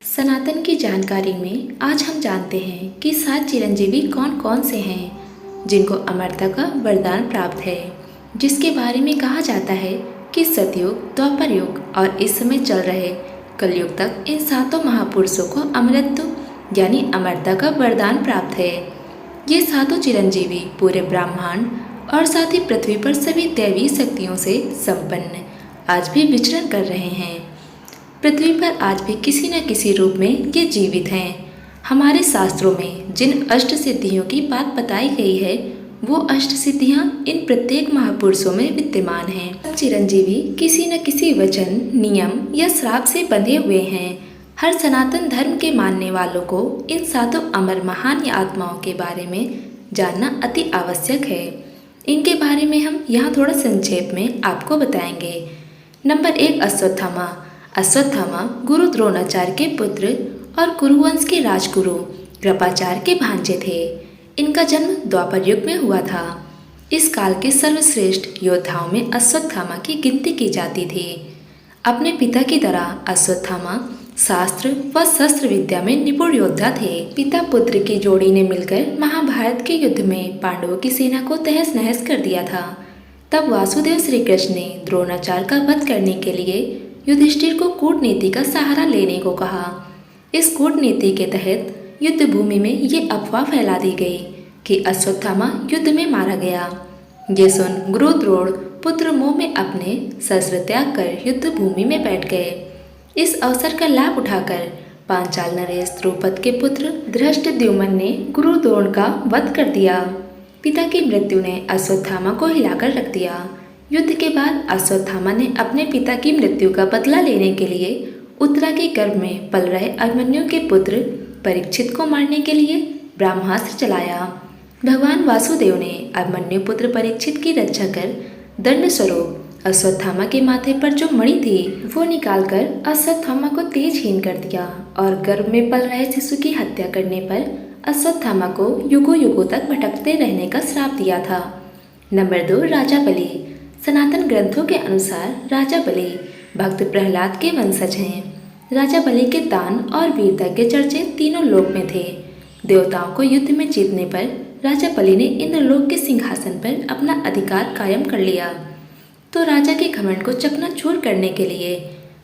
सनातन की जानकारी में आज हम जानते हैं कि 7 चिरंजीवी कौन कौन से हैं जिनको अमरता का वरदान प्राप्त है, जिसके बारे में कहा जाता है कि सतयुग, द्वापर युग और इस समय चल रहे कलयुग तक इन सातों महापुरुषों को अमरत्व यानी अमरता का वरदान प्राप्त है। ये सातों चिरंजीवी पूरे ब्रह्मांड और साथ ही पृथ्वी पर सभी दैवी शक्तियों से संपन्न आज भी विचरण कर रहे हैं। पृथ्वी पर आज भी किसी न किसी रूप में ये जीवित हैं। हमारे शास्त्रों में जिन अष्ट सिद्धियों की बात बताई गई है वो अष्ट सिद्धियां इन प्रत्येक महापुरुषों में विद्यमान हैं। सब चिरंजीवी किसी न किसी वचन, नियम या श्राप से बंधे हुए हैं। हर सनातन धर्म के मानने वालों को इन सातों अमर महान आत्माओं के बारे में जानना अति आवश्यक है। इनके बारे में हम यहाँ थोड़ा संक्षेप में आपको बताएंगे। नंबर 1, अश्वत्थामा। अश्वत्थामा गुरु द्रोणाचार्य के पुत्र और कुरुवंश के राजगुरु कृपाचार्य के भांजे थे। इनका जन्म द्वापर युग में हुआ था। इस काल के सर्वश्रेष्ठ योद्धाओं में अश्वत्थामा की गिनती की जाती थी। अपने पिता की तरह अश्वत्थामा शास्त्र व शस्त्र विद्या में निपुण योद्धा थे। पिता पुत्र की जोड़ी ने मिलकर महाभारत के युद्ध में पांडवों की सेना को तहस नहस कर दिया था। तब वासुदेव श्री कृष्ण ने द्रोणाचार्य का वध करने के लिए युधिष्ठिर को कूटनीति का सहारा लेने को कहा। इस कूटनीति के तहत युद्ध भूमि में ये अफवाह फैला दी गई कि अश्वत्थामा युद्ध में मारा गया। ये सुन गुरु द्रोण पुत्र मोह में अपने शस्त्र त्याग कर युद्ध भूमि में बैठ गए। इस अवसर का लाभ उठाकर पांचाल नरेश द्रुपद के पुत्र धृष्टद्युम्न ने गुरु द्रोण का वध कर दिया। पिता की मृत्यु ने अश्वत्थामा को हिलाकर रख दिया। युद्ध के बाद अश्वत्थामा ने अपने पिता की मृत्यु का बदला लेने के लिए उत्तरा के गर्भ में पल रहे अभिमन्यु के पुत्र परीक्षित को मारने के लिए ब्रह्मास्त्र चलाया। भगवान वासुदेव ने अभिमन्यु पुत्र परीक्षित की रक्षा कर दंड स्वरूप अश्वत्थामा के माथे पर जो मणि थी वो निकालकर अश्वत्थामा को तेजहीन कर दिया और गर्भ में पल रहे शिशु की हत्या करने पर अश्वत्थामा को युगों युगों तक भटकते रहने का श्राप दिया था। नंबर 2, राजा बलि। सनातन ग्रंथों के अनुसार राजा बलि भक्त प्रहलाद के वंशज हैं। राजा बलि के दान और वीरता के चर्चे तीनों लोक में थे। देवताओं को युद्ध में जीतने पर राजा बलि ने इंद्रलोक के सिंहासन पर अपना अधिकार कायम कर लिया। तो राजा के घमंड को चकनाचूर करने के लिए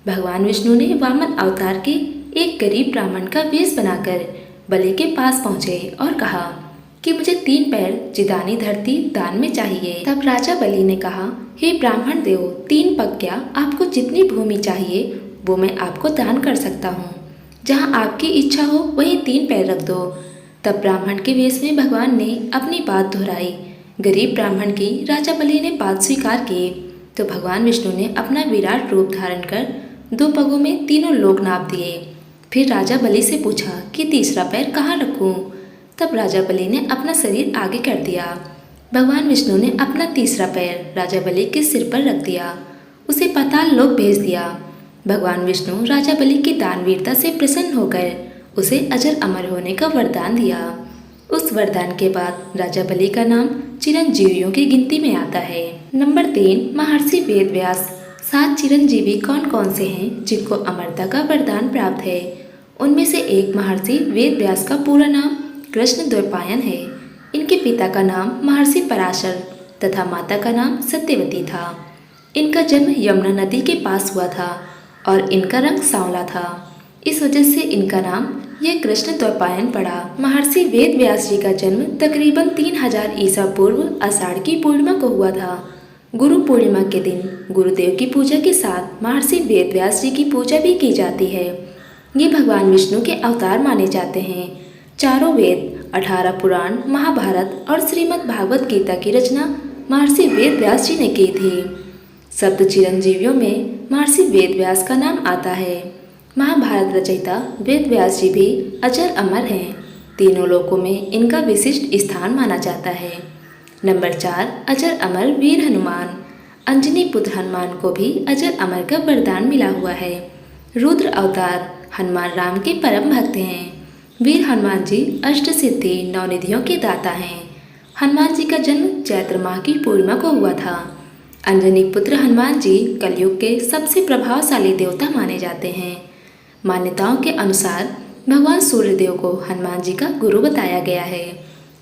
भगवान विष्णु ने वामन अवतार के एक गरीब ब्राह्मण का वेश बनाकर बलि के पास पहुँचे और कहा कि मुझे 3 पैर जिदानी धरती दान में चाहिए। तब राजा बलि ने कहा, हे ब्राह्मण देव, 3 पग क्या, आपको जितनी भूमि चाहिए वो मैं आपको दान कर सकता हूँ। जहाँ आपकी इच्छा हो वहीं 3 पैर रख दो। तब ब्राह्मण के वेश में भगवान ने अपनी बात दोहराई। गरीब ब्राह्मण की राजा बलि ने बात स्वीकार की तो भगवान विष्णु ने अपना विराट रूप धारण कर 2 पगों में तीनों लोक नाप दिए। फिर राजा बलि से पूछा कि तीसरा पैर कहाँ रखूँ। तब राजा बलि ने अपना शरीर आगे कर दिया। भगवान विष्णु ने अपना तीसरा पैर राजा बलि के सिर पर रख दिया, उसे पाताल लोक भेज दिया। भगवान विष्णु राजा बलि की दानवीरता से प्रसन्न होकर उसे अजर अमर होने का वरदान दिया। उस वरदान के बाद राजा बलि का नाम चिरंजीवियों की गिनती में आता है। नंबर 3, महर्षि वेदव्यास। 7 चिरंजीवी कौन कौन से हैं जिनको अमरता का वरदान प्राप्त है? उनमें से एक महर्षि वेदव्यास का पूरा नाम कृष्ण द्वैपायन है। इनके पिता का नाम महर्षि पराशर तथा माता का नाम सत्यवती था। इनका जन्म यमुना नदी के पास हुआ था और इनका रंग सांवला था। इस वजह से इनका नाम यह कृष्ण द्वैपायन पड़ा। महर्षि वेद व्यास जी का जन्म तकरीबन 3000 ईसा पूर्व आषाढ़ की पूर्णिमा को हुआ था। गुरु पूर्णिमा के दिन गुरुदेव की पूजा के साथ महर्षि वेद व्यास जी की पूजा भी की जाती है। ये भगवान विष्णु के अवतार माने जाते हैं। चारों वेद, 18 पुराण, महाभारत और श्रीमद् भागवत गीता की रचना महर्षि वेद व्यास जी ने की थी। सप्त चिरंजीवियों में महर्षि वेद व्यास का नाम आता है। महाभारत रचयिता वेद व्यास जी भी अजर अमर हैं। तीनों लोकों में इनका विशिष्ट स्थान माना जाता है। नंबर 4, अजर अमर वीर हनुमान। अंजनी पुत्र हनुमान को भी अजर अमर का वरदान मिला हुआ है। रुद्र अवतार हनुमान राम के परम भक्त हैं। वीर हनुमान जी अष्ट सिद्धि 9 निधियों के दाता हैं। हनुमान जी का जन्म चैत्र माह की पूर्णिमा को हुआ था। अंजनी पुत्र हनुमान जी कलयुग के सबसे प्रभावशाली देवता माने जाते हैं। मान्यताओं के अनुसार भगवान सूर्यदेव को हनुमान जी का गुरु बताया गया है,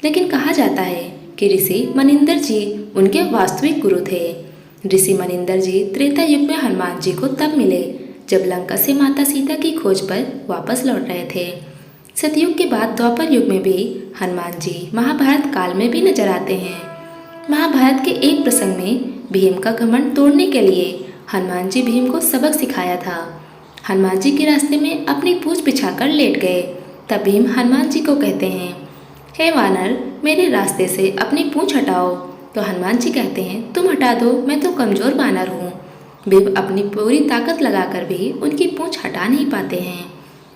लेकिन कहा जाता है कि ऋषि मनिंदर जी उनके वास्तविक गुरु थे। ऋषि मनिंदर जी त्रेता युग में हनुमान जी को तब मिले जब लंका से माता सीता की खोज पर वापस लौट रहे थे। सतयुग के बाद द्वापर युग में भी हनुमान जी महाभारत काल में भी नजर आते हैं। महाभारत के एक प्रसंग में भीम का घमंड तोड़ने के लिए हनुमान जी भीम को सबक सिखाया था। हनुमान जी के रास्ते में अपनी पूंछ बिछाकर लेट गए। तब भीम हनुमान जी को कहते हैं, हे वानर, मेरे रास्ते से अपनी पूंछ हटाओ। तो हनुमान जी कहते हैं, तुम हटा दो, मैं तो कमजोर वानर हूँ। भीम अपनी पूरी ताकत लगाकर भी उनकी पूंछ हटा नहीं पाते हैं।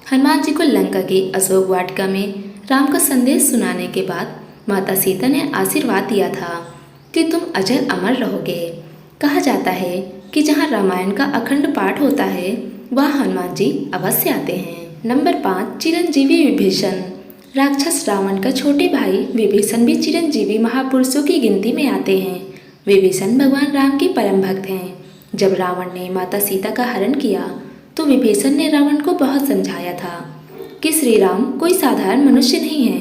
हनुमान जी को लंका की अशोक वाटिका में राम का संदेश सुनाने के बाद माता सीता ने आशीर्वाद दिया था कि तुम अजर अमर रहोगे। कहा जाता है कि जहाँ रामायण का अखंड पाठ होता है वह हनुमान जी अवश्य आते हैं। नंबर 5, चिरंजीवी विभीषण। राक्षस रावण का छोटे भाई विभीषण भी चिरंजीवी महापुरुषों की गिनती में आते हैं। विभीषण भगवान राम के परम भक्त हैं। जब रावण ने माता सीता का हरण किया तो विभीषण ने रावण को बहुत समझाया था कि श्री राम कोई साधारण मनुष्य नहीं है,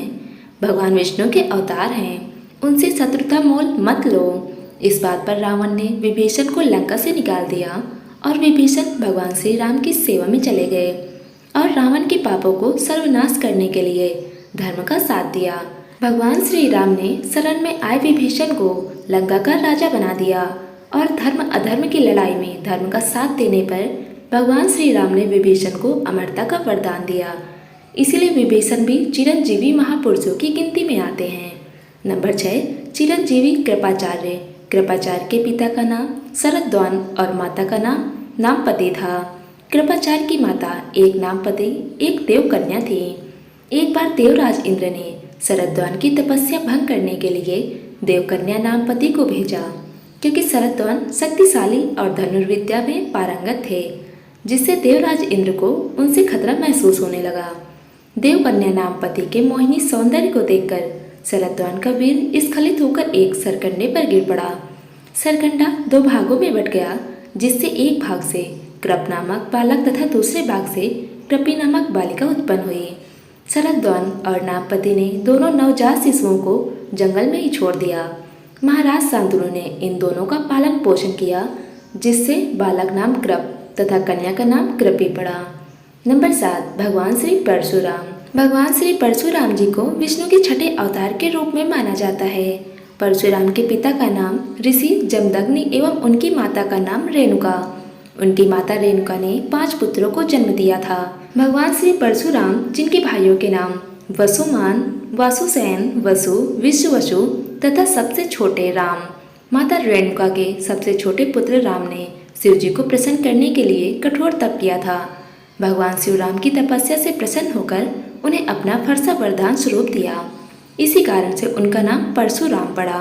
भगवान विष्णु के अवतार हैं, उनसे शत्रुता मोल मत लो। इस बात पर रावण ने विभीषण को लंका से निकाल दिया और विभीषण भगवान श्री राम की सेवा में चले गए और रावण के पापों को सर्वनाश करने के लिए धर्म का साथ दिया। भगवान श्री राम ने शरण में आए विभीषण को लंका का राजा बना दिया और धर्म अधर्म की लड़ाई में धर्म का साथ देने पर भगवान श्री राम ने विभीषण को अमरता का वरदान दिया। इसलिए विभीषण भी चिरंजीवी महापुरुषों की गिनती में आते हैं। नंबर 6, चिरंजीवी कृपाचार्य। कृपाचार्य के पिता का नाम शरद्वान और माता का नाम नामपति था। कृपाचार्य की माता एक नामपति एक देवकन्या थी। एक बार देवराज इंद्र ने शरद्वान की तपस्या भंग करने के लिए देवकन्या नामपति को भेजा, क्योंकि शरद्वान शक्तिशाली और धनुर्विद्या में पारंगत थे, जिससे देवराज इंद्र को उनसे खतरा महसूस होने लगा। देवकन्या नामपति के मोहिनी सौंदर्य को देखकर शरद्वान का वीर स्खलित होकर एक सरकंडे पर गिर पड़ा। सरकंडा 2 भागों में बट गया, जिससे एक भाग से कृप नामक बालक तथा दूसरे भाग से कृपी नामक बालिका उत्पन्न हुई। शरद्वान और नामपति ने दोनों नवजात शिशुओं को जंगल में ही छोड़ दिया। महाराज शांतनु ने इन दोनों का पालन पोषण किया, जिससे बालक नाम कृप तथा कन्या का नाम कृपी पड़ा। नंबर 7, भगवान श्री परशुराम। भगवान श्री परशुराम जी को विष्णु के छठे अवतार के रूप में माना जाता है। परशुराम के पिता का नाम ऋषि जमदग्नि एवं उनकी माता का नाम रेणुका। उनकी माता रेणुका ने 5 पुत्रों को जन्म दिया था। भगवान श्री परशुराम, जिनके भाइयों के नाम वसुमान, वासुसेन, वसु, विश्ववसु तथा सबसे छोटे राम, माता रेणुका के सबसे छोटे पुत्र राम ने शिव जी को प्रसन्न करने के लिए कठोर तप किया था। भगवान शिवराम की तपस्या से प्रसन्न होकर उन्हें अपना फरसा वरदान स्वरूप दिया। इसी कारण से उनका नाम परशुराम पड़ा।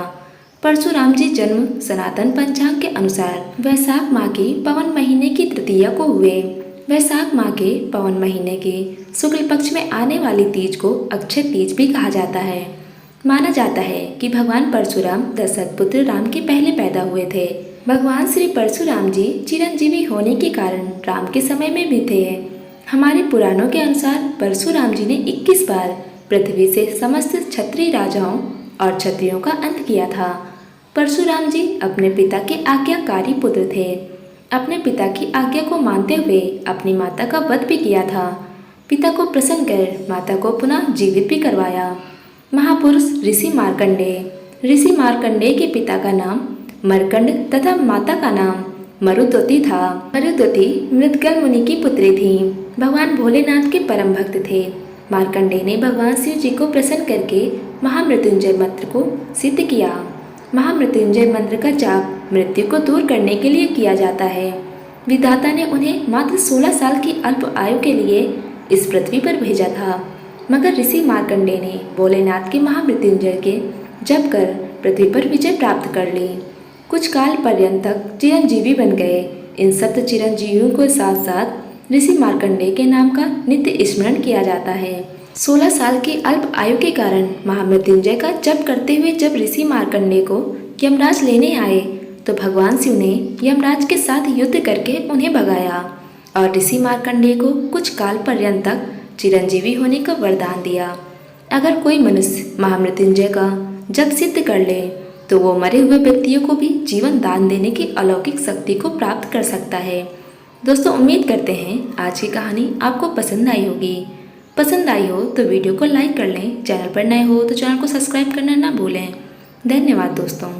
परशुराम जी जन्म सनातन पंचांग के अनुसार वैशाख माह की पवन महीने की तृतीया को हुए। वैशाख माह के पवन महीने के शुक्ल पक्ष में आने वाली तीज को अक्षय तीज भी कहा जाता है। माना जाता है कि भगवान परशुराम दशरथ पुत्र राम के पहले पैदा हुए थे। भगवान श्री परशुराम जी चिरंजीवी होने के कारण राम के समय में भी थे। हमारे पुराणों के अनुसार परशुराम जी ने 21 बार पृथ्वी से समस्त क्षत्रिय राजाओं और क्षत्रियों का अंत किया था। परशुराम जी अपने पिता के आज्ञाकारी पुत्र थे। अपने पिता की आज्ञा को मानते हुए अपनी माता का वध भी किया था। पिता को प्रसन्न कर माता को पुनः जीवित भी करवाया। महापुरुष ऋषि मार्कंडेय। ऋषि मार्कंडेय के पिता का नाम मरकंड तथा माता का नाम मरुद्वती था। मरुद्वती मृदगल मुनि की पुत्री थी। भगवान भोलेनाथ के परम भक्त थे। मार्कंडेय ने भगवान शिव जी को प्रसन्न करके महामृत्युंजय मंत्र को सिद्ध किया। महामृत्युंजय मंत्र का जाप मृत्यु को दूर करने के लिए किया जाता है। विधाता ने उन्हें मात्र 16 साल की अल्प आयु के लिए इस पृथ्वी पर भेजा था, मगर ऋषि मार्कंडेय ने भोलेनाथ के महामृत्युंजय के जप कर पृथ्वी पर विजय प्राप्त कर ली। कुछ काल पर्यंत तक चिरंजीवी बन गए। इन सप्त चिरंजीवियों के साथ साथ ऋषि मार्कंडेय के नाम का नित्य स्मरण किया जाता है। 16 साल की अल्प आयु के कारण महामृत्युंजय का जप करते हुए जब ऋषि मार्कंडेय को यमराज लेने आए तो भगवान शिव ने यमराज के साथ युद्ध करके उन्हें भगाया। और ऋषि मार्कंडेय को कुछ काल पर्यंत तक चिरंजीवी होने का वरदान दिया। अगर कोई मनुष्य महामृत्युंजय का जप सिद्ध कर ले तो वो मरे हुए व्यक्तियों को भी जीवन दान देने की अलौकिक शक्ति को प्राप्त कर सकता है। दोस्तों, उम्मीद करते हैं आज की कहानी आपको पसंद आई होगी। पसंद आई हो तो वीडियो को लाइक कर लें, चैनल पर नए हो तो चैनल को सब्सक्राइब करना ना भूलें। धन्यवाद दोस्तों।